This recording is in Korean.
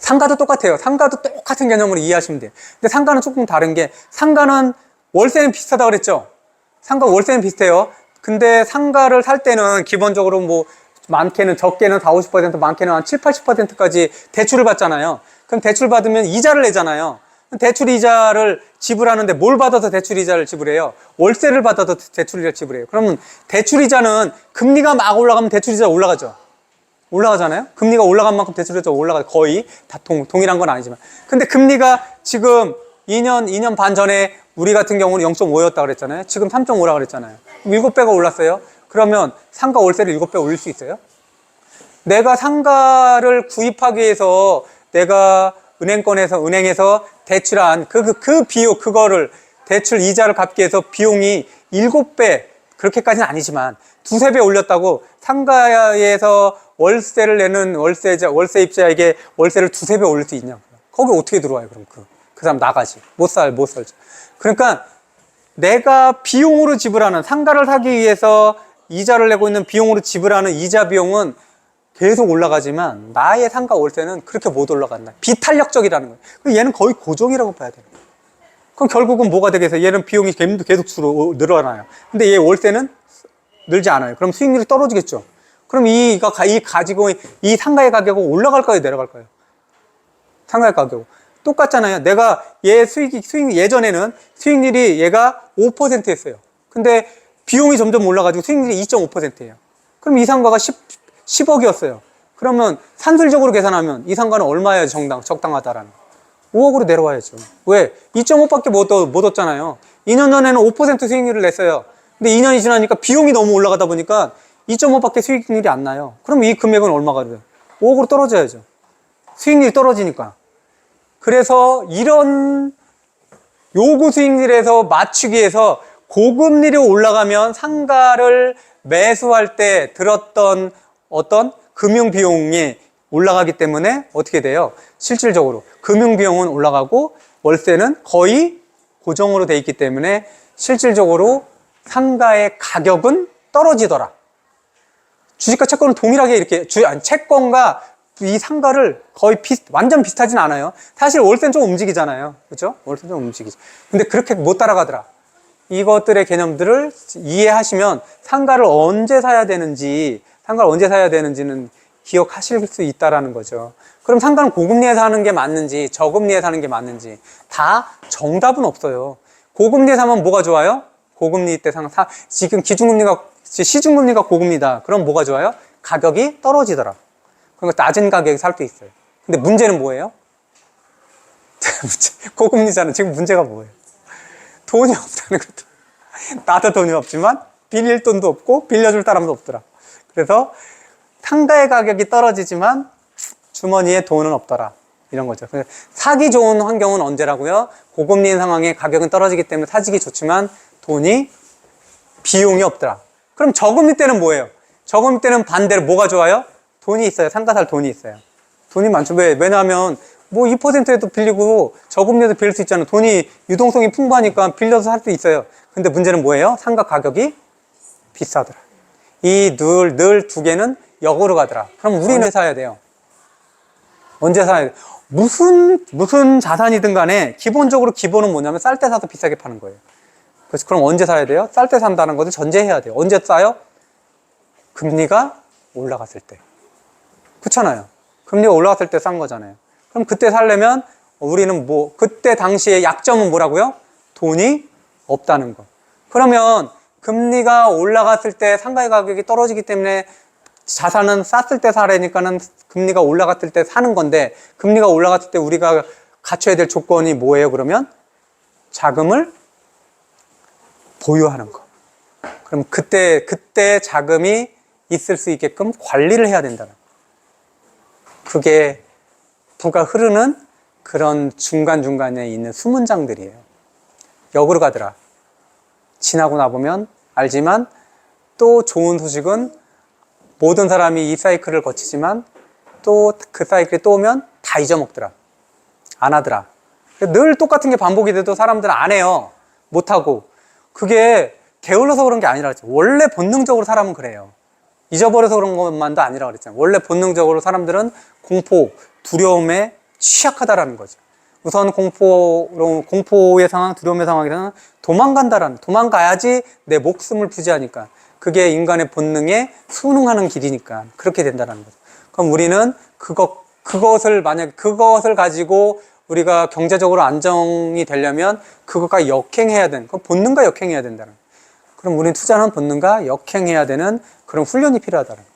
상가도 똑같아요. 상가도 똑같은 개념으로 이해하시면 돼요. 근데 상가는 조금 다른 게, 상가는 월세는 비슷하다고 그랬죠? 상가 월세는 비슷해요. 근데 상가를 살 때는 기본적으로 뭐 많게는, 적게는 40, 50%, 많게는 한 70, 80%까지 대출을 받잖아요. 그럼 대출 받으면 이자를 내잖아요. 대출 이자를 지불하는데 뭘 받아서 대출 이자를 지불해요? 월세를 받아서 대출 이자를 지불해요. 그러면 대출 이자는 금리가 막 올라가면 대출 이자 올라가죠. 올라가잖아요. 금리가 올라간 만큼 대출 이자 올라가요. 거의 다 동일한 건 아니지만. 근데 금리가 지금 2년 반 전에 우리 같은 경우는 0.5였다 그랬잖아요. 지금 3.5라고 그랬잖아요. 7배가 올랐어요. 그러면 상가 월세를 7배 올릴 수 있어요? 내가 상가를 구입하기 위해서 내가 은행에서 대출한 그 비용, 그거를 대출 이자를 갚기 위해서 비용이 7배, 그렇게까지는 아니지만 두세 배 올렸다고 상가에서 월세를 내는 월세입자에게 월세를 두세 배 올릴 수 있냐고요. 거기 어떻게 들어와요, 그럼 그 사람 나가지. 못 살죠. 그러니까 내가 비용으로 지불하는, 상가를 사기 위해서 이자를 내고 있는 비용으로 지불하는 이자 비용은 계속 올라가지만 나의 상가 월세는 그렇게 못 올라간다. 비탄력적이라는 거예요. 그럼 얘는 거의 고정이라고 봐야 돼요. 그럼 결국은 뭐가 되겠어요? 얘는 비용이 계속 늘어나요. 근데 얘 월세는 늘지 않아요. 그럼 수익률이 떨어지겠죠. 그럼 이 상가의 가격은 올라갈까요? 내려갈까요? 상가의 가격. 똑같잖아요. 내가 얘 예전에는 수익률이 얘가 5%였어요. 근데 비용이 점점 올라가지고 수익률이 2.5%예요. 그럼 이 상가가 10억이었어요. 그러면 산술적으로 계산하면 이 상가는 얼마예요? 적당하다라는. 5억으로 내려와야죠. 왜? 2.5밖에 못 얻잖아요. 2년 전에는 5% 수익률을 냈어요. 근데 2년이 지나니까 비용이 너무 올라가다 보니까 2.5밖에 수익률이 안 나요. 그럼 이 금액은 얼마가 돼요? 5억으로 떨어져야죠. 수익률이 떨어지니까. 그래서 이런 요구 수익률에서 맞추기 위해서 고금리로 올라가면 상가를 매수할 때 들었던 어떤 금융비용이 올라가기 때문에 어떻게 돼요? 실질적으로 금융비용은 올라가고 월세는 거의 고정으로 돼 있기 때문에 실질적으로 상가의 가격은 떨어지더라. 주식과 채권은 동일하게 이렇게, 채권과 이 상가를 거의 완전 비슷하진 않아요. 사실 월세는 좀 움직이잖아요. 그렇죠? 월세는 좀 움직이죠. 근데 그렇게 못 따라가더라. 이것들의 개념들을 이해하시면 상가를 언제 사야 되는지는 기억하실 수 있다라는 거죠. 그럼 상가는 고금리에 사는 게 맞는지 저금리에 사는 게 맞는지 다 정답은 없어요. 고금리에 사면 뭐가 좋아요? 고금리 때 지금 시중금리가 고금리다. 그럼 뭐가 좋아요? 가격이 떨어지더라. 그러니까 낮은 가격에 살 수 있어요. 근데 문제는 뭐예요? 고금리자는 지금 문제가 뭐예요? 돈이 없다는 것도. 나도 돈이 없지만 빌릴 돈도 없고 빌려줄 사람도 없더라. 그래서 상가의 가격이 떨어지지만 주머니에 돈은 없더라. 이런 거죠. 사기 좋은 환경은 언제라고요? 고금리인 상황에 가격은 떨어지기 때문에 사기 좋지만 비용이 없더라. 그럼 저금리 때는 뭐예요? 저금리 때는 반대로 뭐가 좋아요? 돈이 있어요. 상가 살 돈이 있어요. 돈이 많죠. 왜냐하면 뭐 2%에도 빌리고 저금리에도 빌릴 수 있잖아요. 돈이 유동성이 풍부하니까 빌려서 살 수 있어요. 근데 문제는 뭐예요? 상가 가격이 비싸더라. 이 늘 두 개는 역으로 가더라. 그럼 우리는 언제 사야 돼요? 언제 사야 돼요? 무슨 자산이든 간에 기본적으로 기본은 뭐냐면 쌀 때 사서 비싸게 파는 거예요. 그래서 그럼 언제 사야 돼요? 쌀 때 산다는 것을 전제해야 돼요. 언제 싸요? 금리가 올라갔을 때. 그렇잖아요. 금리가 올라갔을 때 싼 거잖아요. 그럼 그때 살려면 우리는 그때 당시에 약점은 뭐라고요? 돈이 없다는 거. 그러면 금리가 올라갔을 때 상가의 가격이 떨어지기 때문에 자산은 쌌을 때 사려니까는 금리가 올라갔을 때 사는 건데, 금리가 올라갔을 때 우리가 갖춰야 될 조건이 뭐예요? 그러면 자금을 보유하는 거. 그럼 그때 자금이 있을 수 있게끔 관리를 해야 된다는 거. 그게 부가 흐르는 그런 중간중간에 있는 수문장들이에요. 역으로 가더라. 지나고 나보면 알지만 또 좋은 소식은 모든 사람이 이 사이클을 거치지만 또 그 사이클이 또 오면 다 잊어먹더라. 안 하더라. 늘 똑같은 게 반복이 돼도 사람들은 안 해요. 못하고. 그게 게을러서 그런 게 아니라 원래 본능적으로 사람은 그래요. 잊어버려서 그런 것만도 아니라 그랬잖아요. 원래 본능적으로 사람들은 공포, 두려움에 취약하다라는 거죠. 우선 공포의 상황, 두려움의 상황에서는 도망가야지 내 목숨을 부지하니까. 그게 인간의 본능에 순응하는 길이니까 그렇게 된다는 거죠. 그럼 우리는 그것을 가지고 우리가 경제적으로 안정이 되려면 그것과 역행해야 되는, 그 본능과 역행해야 된다는 거예요. 그럼 우리는 투자는 본능과 역행해야 되는 그런 훈련이 필요하다는 거예요.